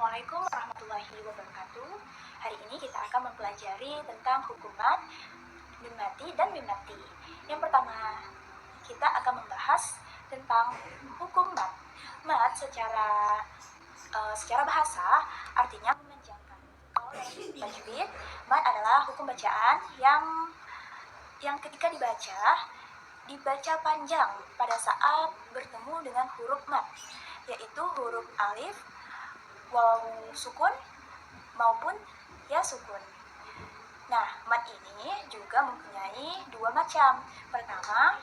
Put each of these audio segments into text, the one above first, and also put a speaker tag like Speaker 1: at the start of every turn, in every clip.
Speaker 1: Assalamualaikum warahmatullahi wabarakatuh. Hari ini kita akan mempelajari tentang hukum mat, nun mati, dan mim mati. Yang pertama, kita akan membahas tentang hukum mat. Mat secara bahasa artinya memanjangkan. Kalau dalam tajwid, mat adalah hukum bacaan yang ketika dibaca panjang pada saat bertemu dengan huruf mat, yaitu huruf alif, waw sukun maupun ya sukun. Nah, mat ini juga mempunyai dua macam. Pertama,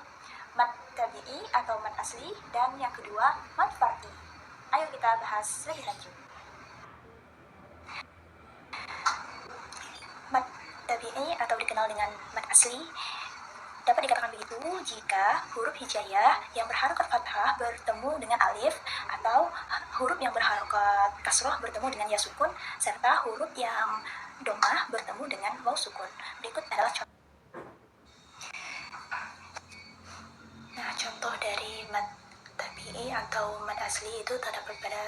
Speaker 1: mat tabi'i atau mat asli, dan yang kedua, mat far'i. Ayo kita bahas lebih lanjut. Mat tabi'i atau dikenal dengan mat asli dapat dikatakan begitu jika huruf hijaiyah yang berharokat fathah bertemu dengan alif, atau huruf yang berharokat kasroh bertemu dengan ya sukun, serta huruf yang domah bertemu dengan waw sukun. Berikut adalah contoh. Nah, contoh dari mat tabi'i atau mat asli itu terdapat pada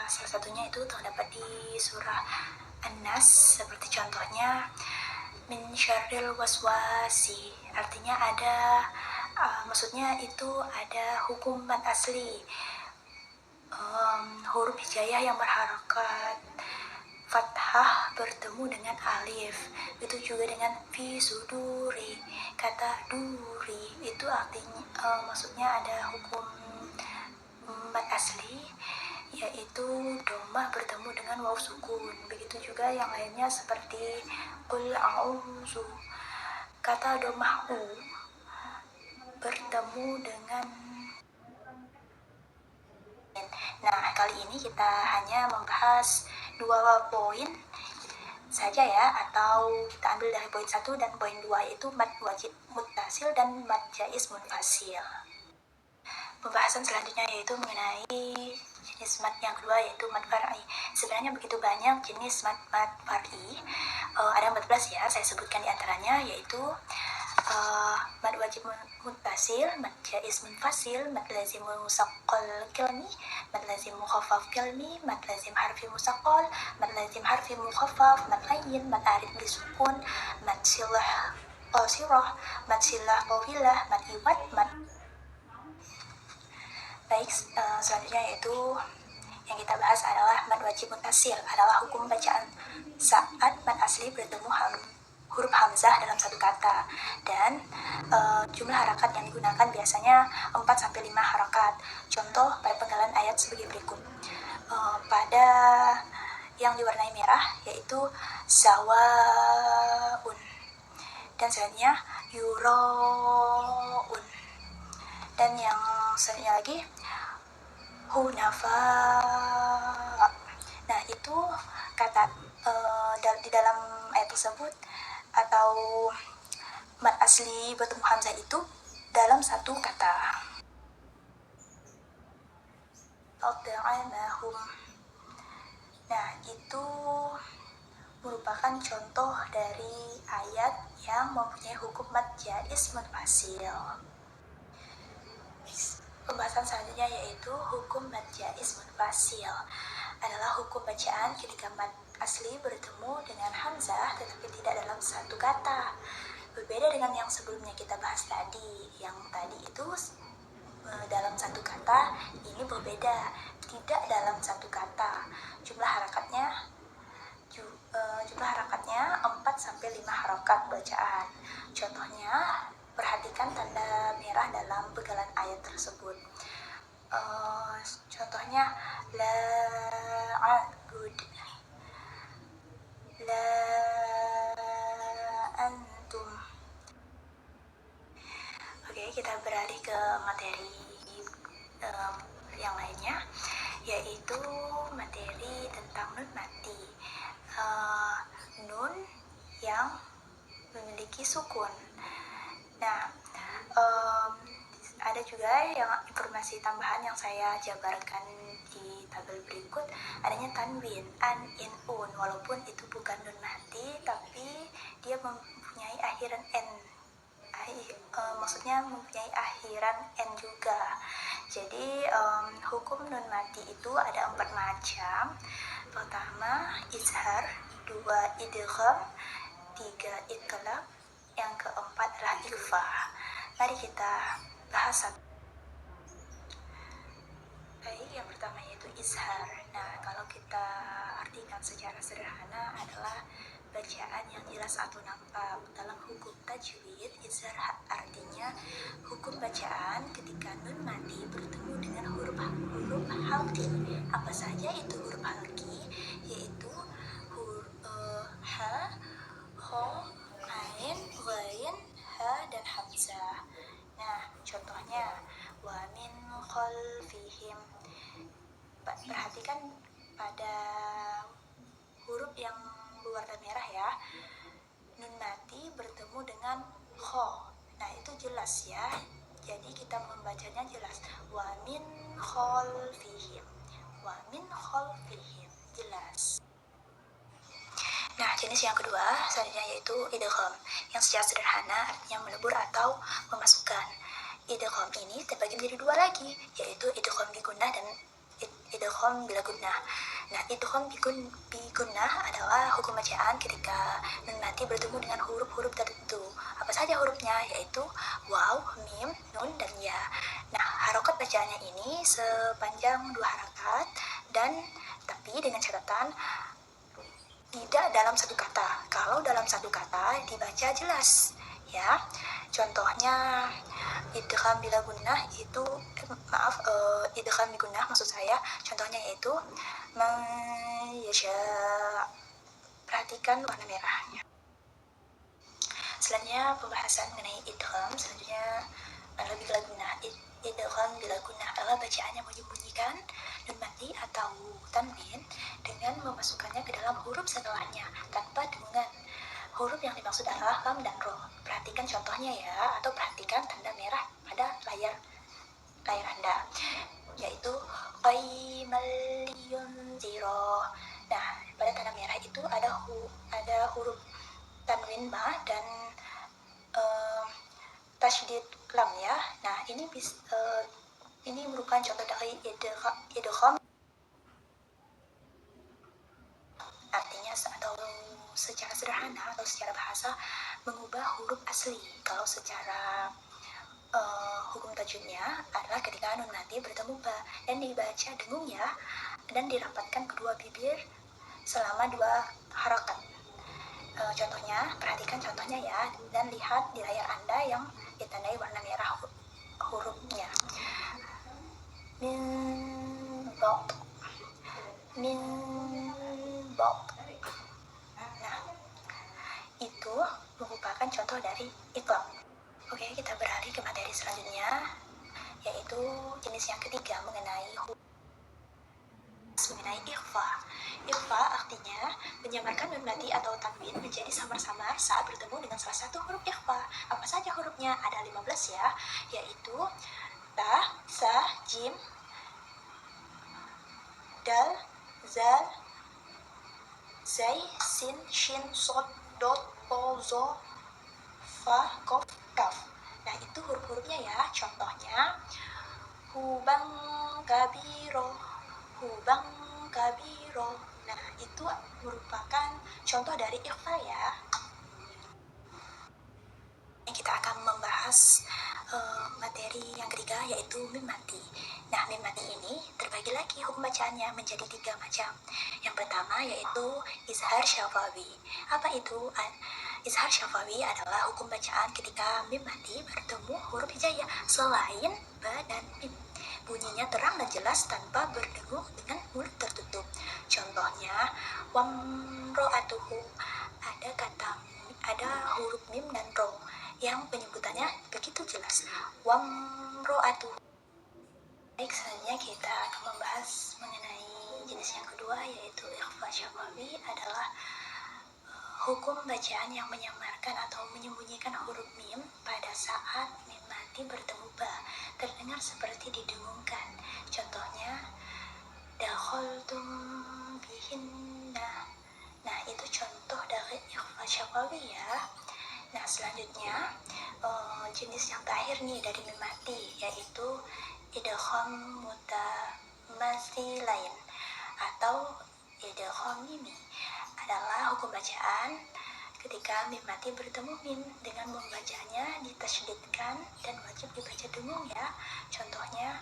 Speaker 1: salah satunya itu terdapat di surah An-Nas, seperti contohnya min syarril waswasi, artinya ada maksudnya itu ada hukum mat asli, huruf hijaiyah yang berharokat fathah bertemu dengan alif. Itu juga dengan fi suduri, kata duri itu artinya maksudnya ada hukum mat asli, yaitu domah bertemu dengan waw sukun. Begitu juga yang lainnya seperti qul a'udzu, kata domah u bertemu dengan. Nah, kali ini kita hanya membahas dua poin saja ya, atau kita ambil dari poin 1 dan poin 2, yaitu mat wajib muttasil dan mat jaiz munfasil. Pembahasan selanjutnya yaitu mengenai jenis mat yang kedua, yaitu mat far'i. Sebenarnya begitu banyak jenis mat far'i, ada 14 ya, saya sebutkan di antaranya, yaitu mat wajib muttasil, mat jaiz munfasil, mat lazim musaqqal kalmi, mat lazim mukhaffaf kalmi, mat lazim harfi musaqqal, mat lazim harfi mukhaffaf, mat layyin, mat arid bisukun, mat silah qasirah, mat silah tawilah, mat iwad, mat. Baik, selanjutnya yaitu yang kita bahas adalah mat wajib muttasil, adalah hukum bacaan saat mat asli bertemu huruf hamzah dalam satu kata, dan jumlah harakat yang digunakan biasanya 4-5 harakat. Contoh pada penggalan ayat sebagai berikut. Pada yang diwarnai merah yaitu sawaun, dan selanjutnya yuroun, dan yang selanjutnya lagi hunafa. Nah, itu kata di dalam ayat tersebut atau mat asli bertemu hamzah itu dalam satu kata. Nah, itu merupakan contoh dari ayat yang mempunyai hukum mat jaiz munfasil. Pembahasan selanjutnya yaitu hukum mat jaiz munfasil, adalah hukum bacaan ketika mat asli bertemu dengan hamzah tetapi tidak dalam satu kata. Berbeda dengan yang sebelumnya kita bahas tadi. Yang tadi itu dalam satu kata, ini berbeda, tidak dalam satu kata. Jumlah harakatnya 4-5 harakat bacaan. Contohnya, perhatikan tanda merah dalam pegalan ayat tersebut. Contohnya la a'bud, la antum. Oke, kita beralih ke materi yang lainnya, yaitu materi tentang nun mati. Nun yang memiliki sukun. Nah, ada juga yang informasi tambahan yang saya jabarkan di tabel berikut, adanya tanwin, an, in, un, walaupun itu bukan nun mati, tapi dia mempunyai akhiran n, maksudnya mempunyai akhiran n juga. Jadi hukum nun mati itu ada 4 macam. Pertama izhar, dua idgham, tiga iqlab, yang keempat adalah ikhfa. Mari kita bahas satu. Baik, yang pertama yaitu izhar. Nah, kalau kita artikan secara sederhana adalah bacaan yang jelas atau nampak. Dalam hukum tajwid, izhar artinya hukum bacaan ketika nun mati bertemu dengan huruf halqi. Apa saja itu huruf halqi? Yaitu ha, ho, ain, ghain, ha, dan hamzah. Nah, contohnya wa min khalfihim. Perhatikan pada huruf yang berwarna merah ya. Nun mati bertemu dengan kho. Nah, itu jelas ya. Jadi kita membacanya jelas. Wa min khalfihim. Wa min khalfihim. Jelas. Nah, jenis yang kedua selanjutnya yaitu idgham, yang secara sederhana artinya melebur atau memasukkan. Idgham ini terbagi menjadi dua lagi, yaitu idgham bi gunnah dan idgham bila gunnah. Nah, idgham bi gunnah adalah hukum bacaan ketika nun mati bertemu dengan huruf-huruf tertentu. Apa saja hurufnya? Yaitu waw, mim, nun, dan ya. Nah, harokat bacaannya ini sepanjang 2 harakat tapi dengan catatan tidak dalam satu kata. Kalau dalam satu kata dibaca jelas ya. Contohnya idgham bila gunnah itu idgham bi gunnah maksud saya. Contohnya yaitu perhatikan warna merahnya. Selanjutnya pembahasan mengenai idgham. Selanjutnya lebih bila gunnah. Idgham bila gunnah adalah bacaan yang menyembunyikan nun mati atau tanwin dengan memasukkannya ke dalam huruf setelahnya tanpa dengungan. Huruf yang dimaksud adalah lam dan ro. Perhatikan contohnya ya, atau perhatikan tanda merah pada layar Anda, yaitu qaimal liyunziro. Nah, pada tanda merah itu ada huruf tanwin ma dan tasydid lam ya. Nah, ini merupakan contoh dari idgham, artinya atau secara sederhana atau secara bahasa mengubah huruf asli. Kalau secara hukum tajwidnya adalah ketika nun mati bertemu ba dan dibaca dengung ya, dan dirapatkan kedua bibir selama 2 harakat. Contohnya, perhatikan contohnya ya, dan lihat di layar Anda yang ditandai warna merah hurufnya. Min bok. Nah, itu merupakan contoh dari iqlab. Oke, kita beralih ke materi selanjutnya, yaitu jenis yang ketiga mengenai ikhfa. Ikhfa artinya menyamarkan nun mati atau tanwin menjadi samar-samar saat bertemu dengan salah satu huruf ikhfa. Apa saja hurufnya? Ada 15 ya, yaitu ta, sa, jim, dal, zal, zai, sin, shin, sod, dot, po, zo, fa, kof, kaf. Nah, itu huruf-hurufnya ya. Contohnya hubang kabiro, hubang kabiro. Nah, itu merupakan contoh dari ikhfa ya. Kita akan membahas materi yang ketiga, yaitu mim mati. Nah, mim mati ini terbagi lagi hukum bacaannya menjadi 3 macam. Yang pertama yaitu izhar syafawi. Apa itu? Izhar syafawi adalah hukum bacaan ketika mim mati bertemu huruf hijaiyah selain ba dan mim. Bunyinya terang dan jelas tanpa berdengung dengan mulut tertutup. Contohnya wamro'atuhu, ada huruf mim dan ro yang penyebutannya begitu jelas. Wamro'atuhu. Baik, selanjutnya kita akan membahas mengenai jenis yang kedua, yaitu ikhfa syafawi adalah hukum bacaan yang menyamarkan atau menyembunyikan huruf mim pada saat mim mati bertemu ba, terdengar seperti didengungkan. Contohnya dakhaltum bihinna. Nah, itu contoh dari ikhfa syafawi ya. Nah, selanjutnya jenis yang terakhir nih dari mim mati, yaitu idgham mutamatsilain atau idgham mimi adalah hukum bacaan ketika mim mati bertemu mim dengan membacanya ditasydidkan dan wajib dibaca dengung ya. Contohnya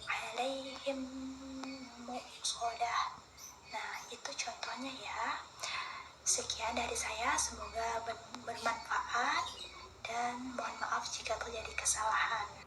Speaker 1: alaihim muqsadah. Nah, itu contohnya ya. Sekian dari saya, semoga bermanfaat dan mohon maaf jika terjadi kesalahan.